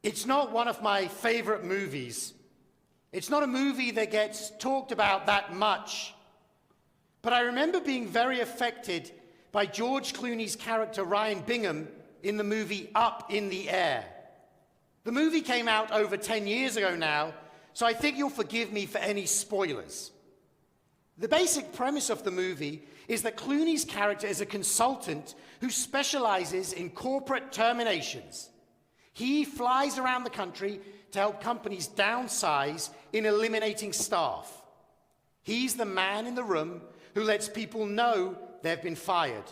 It's not one of my favorite movies. It's not a movie that gets talked about that much. But I remember being very affected by George Clooney's character Ryan Bingham in the movie Up in the Air. The movie came out over 10 years ago now, so I think you'll forgive me for any spoilers. The basic premise of the movie is that Clooney's character is a consultant who specializes in corporate terminations. He flies around the country to help companies downsize in eliminating staff. He's the man in the room who lets people know they've been fired.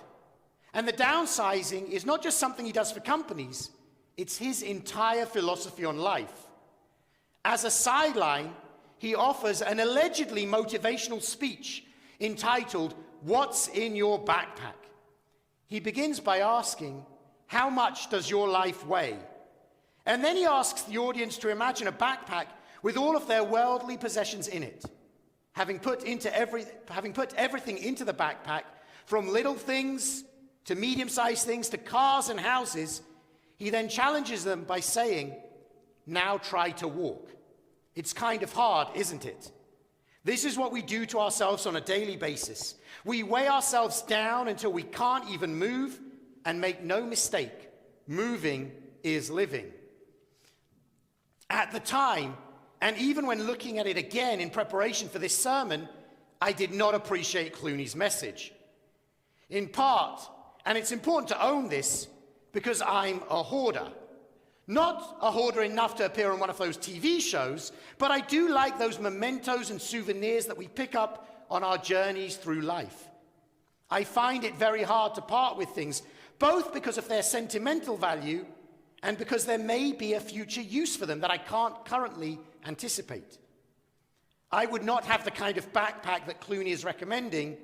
And the downsizing is not just something he does for companies, it's his entire philosophy on life. As a sideline, he offers an allegedly motivational speech entitled, "What's in Your Backpack?" He begins by asking, "How much does your life weigh?" And then he asks the audience to imagine a backpack with all of their worldly possessions in it. Having put everything into the backpack, from little things to medium-sized things to cars and houses, he then challenges them by saying, "Now try to walk." It's kind of hard, isn't it? This is what we do to ourselves on a daily basis. We weigh ourselves down until we can't even move, and make no mistake, moving is living. At the time, and even when looking at it again in preparation for this sermon, I did not appreciate Clooney's message. In part, and it's important to own this, because I'm a hoarder. Not a hoarder enough to appear on one of those TV shows, but I do like those mementos and souvenirs that we pick up on our journeys through life. I find it very hard to part with things, both because of their sentimental value and because there may be a future use for them that I can't currently anticipate. I would not have the kind of backpack that Clooney is recommending.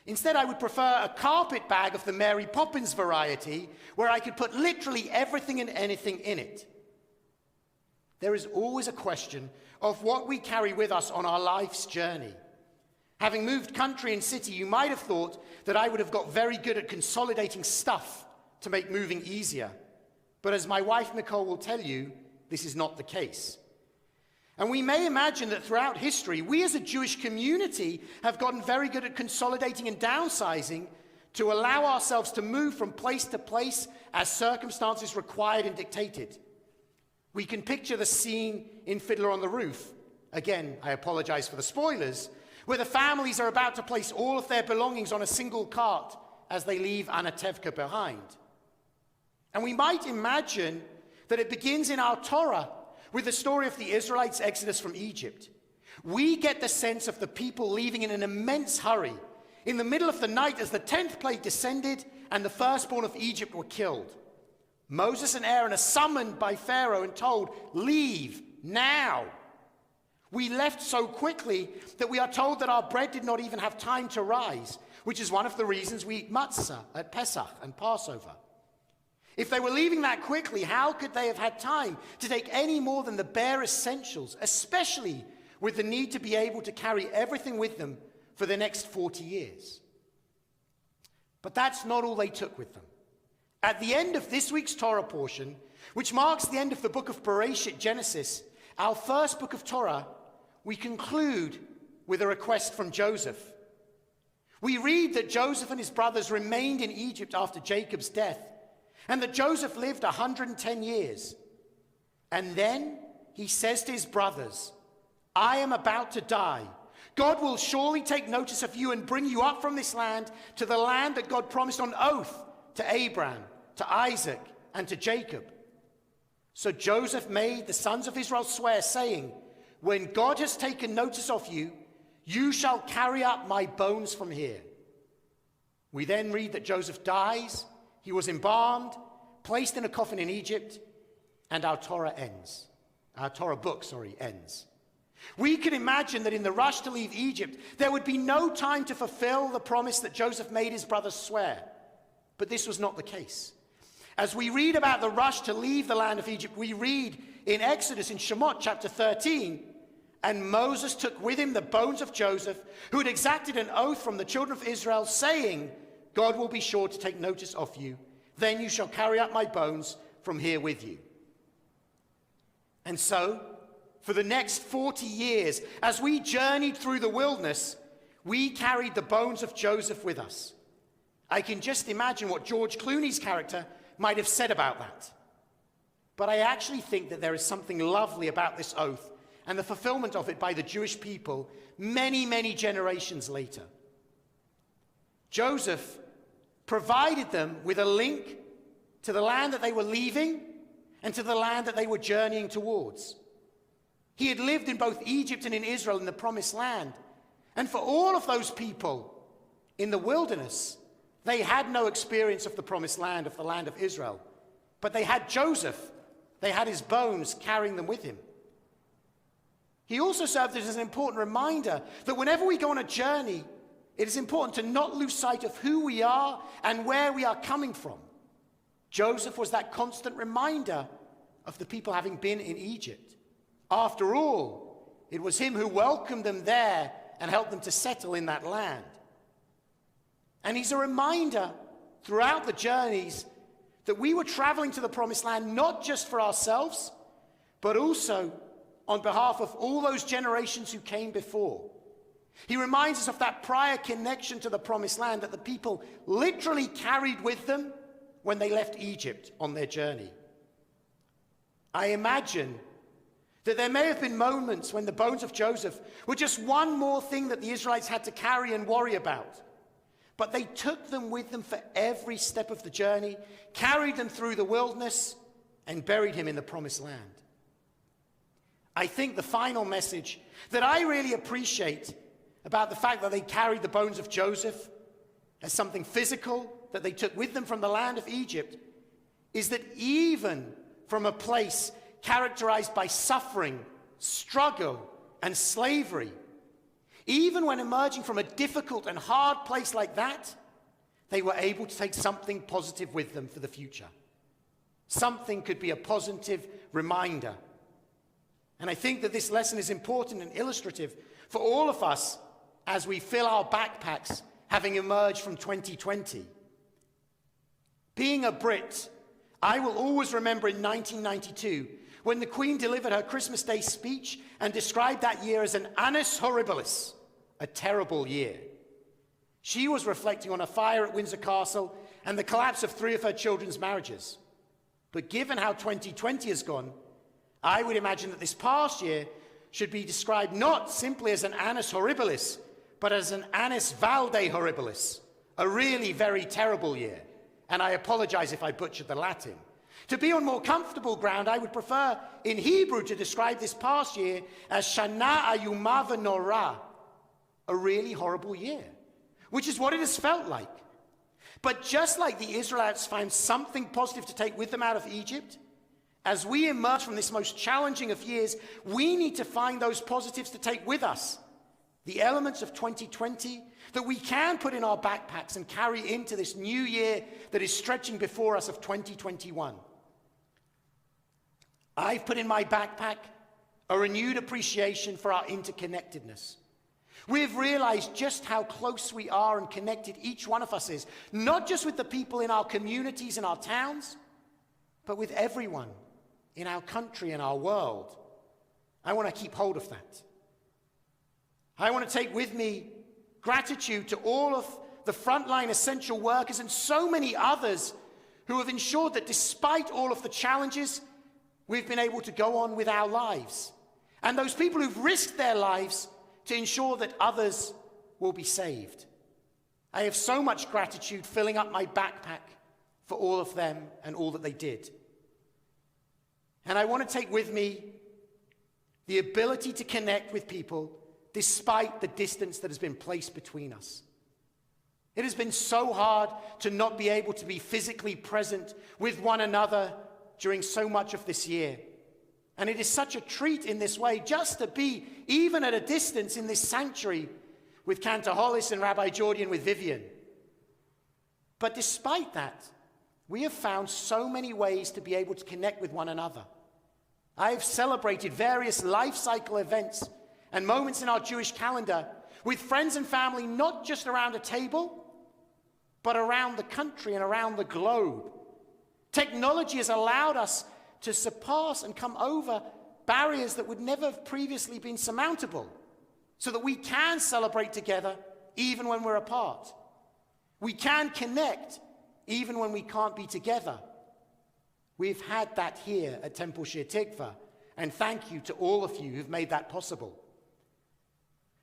Instead, I would prefer a carpet bag of the Mary Poppins variety, where I could put literally everything and anything in it. There is always a question of what we carry with us on our life's journey. Having moved country and city, you might have thought that I would have got very good at consolidating stuff to make moving easier. But as my wife Nicole will tell you, this is not the case. And we may imagine that throughout history, we as a Jewish community have gotten very good at consolidating and downsizing to allow ourselves to move from place to place as circumstances required and dictated. We can picture the scene in Fiddler on the Roof. Again, I apologize for the spoilers, where the families are about to place all of their belongings on a single cart as they leave Anatevka behind. And we might imagine that it begins in our Torah with the story of the Israelites' exodus from Egypt. We get the sense of the people leaving in an immense hurry, in the middle of the night as the 10th plague descended and the firstborn of Egypt were killed. Moses and Aaron are summoned by Pharaoh and told, "Leave now." We left so quickly that we are told that our bread did not even have time to rise, which is one of the reasons we eat matzah at Pesach and Passover. If they were leaving that quickly, how could they have had time to take any more than the bare essentials, especially with the need to be able to carry everything with them for the next 40 years? But that's not all they took with them. At the end of this week's Torah portion, which marks the end of the book of Bereshit, Genesis, our first book of Torah, we conclude with a request from Joseph. We read that Joseph and his brothers remained in Egypt after Jacob's death, and that Joseph lived 110 years. And then he says to his brothers, "I am about to die. God will surely take notice of you and bring you up from this land to the land that God promised on oath to Abraham, to Isaac, and to Jacob." So Joseph made the sons of Israel swear, saying, "When God has taken notice of you, you shall carry up my bones from here." We then read that Joseph dies. He was embalmed, placed in a coffin in Egypt, and our Torah ends. Our Torah book, ends. We can imagine that in the rush to leave Egypt, there would be no time to fulfill the promise that Joseph made his brothers swear. But this was not the case. As we read about the rush to leave the land of Egypt, we read in Exodus, in Shemot chapter 13, "And Moses took with him the bones of Joseph, who had exacted an oath from the children of Israel, saying, 'God will be sure to take notice of you. Then you shall carry up my bones from here with you.'" And so, for the next 40 years, as we journeyed through the wilderness, we carried the bones of Joseph with us. I can just imagine what George Clooney's character might have said about that. But I actually think that there is something lovely about this oath and the fulfillment of it by the Jewish people many, many generations later. Joseph provided them with a link to the land that they were leaving and to the land that they were journeying towards. He had lived in both Egypt and in Israel in the Promised Land. And for all of those people in the wilderness, they had no experience of the Promised Land, of the land of Israel. But they had Joseph. They had his bones carrying them with him. He also served as an important reminder that whenever we go on a journey, it is important to not lose sight of who we are and where we are coming from. Joseph was that constant reminder of the people having been in Egypt. After all, it was him who welcomed them there and helped them to settle in that land. And he's a reminder throughout the journeys that we were traveling to the Promised Land not just for ourselves, but also on behalf of all those generations who came before. He reminds us of that prior connection to the Promised Land that the people literally carried with them when they left Egypt on their journey. I imagine that there may have been moments when the bones of Joseph were just one more thing that the Israelites had to carry and worry about. But they took them with them for every step of the journey, carried them through the wilderness, and buried him in the Promised Land. I think the final message that I really appreciate about the fact that they carried the bones of Joseph as something physical that they took with them from the land of Egypt is that even from a place characterized by suffering, struggle, and slavery, even when emerging from a difficult and hard place like that, they were able to take something positive with them for the future. Something could be a positive reminder. And I think that this lesson is important and illustrative for all of us as we fill our backpacks having emerged from 2020. Being a Brit, I will always remember in 1992 when the Queen delivered her Christmas Day speech and described that year as an annus horribilis, a terrible year. She was reflecting on a fire at Windsor Castle and the collapse of 3 of her children's marriages. But given how 2020 has gone, I would imagine that this past year should be described not simply as an annus horribilis, but as an annus valde horribilis, a really very terrible year. And I apologize if I butchered the Latin. To be on more comfortable ground, I would prefer in Hebrew to describe this past year as Shana Ayuma V'Norah, a really horrible year, which is what it has felt like. But just like the Israelites found something positive to take with them out of Egypt, as we emerge from this most challenging of years, we need to find those positives to take with us. The elements of 2020 that we can put in our backpacks and carry into this new year that is stretching before us of 2021. I've put in my backpack a renewed appreciation for our interconnectedness. We've realized just how close we are and connected each one of us is, not just with the people in our communities and our towns, but with everyone in our country and our world. I want to keep hold of that. I want to take with me gratitude to all of the frontline essential workers and so many others who have ensured that despite all of the challenges, we've been able to go on with our lives. And those people who've risked their lives to ensure that others will be saved. I have so much gratitude filling up my backpack for all of them and all that they did. And I want to take with me the ability to connect with people despite the distance that has been placed between us. It has been so hard to not be able to be physically present with one another during so much of this year. And it is such a treat in this way just to be, even at a distance in this sanctuary, with Cantor Hollis and Rabbi Jordan with Vivian. But despite that, we have found so many ways to be able to connect with one another. I have celebrated various life cycle events and moments in our Jewish calendar with friends and family, not just around a table, but around the country and around the globe. Technology has allowed us to surpass and come over barriers that would never have previously been surmountable, so that we can celebrate together even when we're apart. We can connect even when we can't be together. We've had that here at Temple Shir Tikva, and thank you to all of you who've made that possible.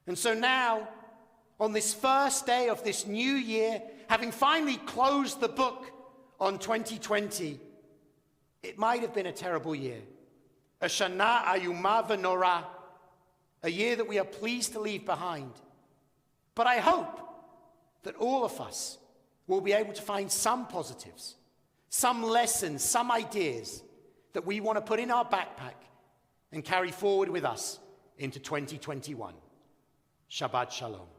And so now, on this first day of this new year, having finally closed the book on 2020, it might have been a terrible year. A Shana Ayuma V'Nora, a year that we are pleased to leave behind. But I hope that all of us will be able to find some positives, some lessons, some ideas that we want to put in our backpack and carry forward with us into 2021. Shabbat Shalom.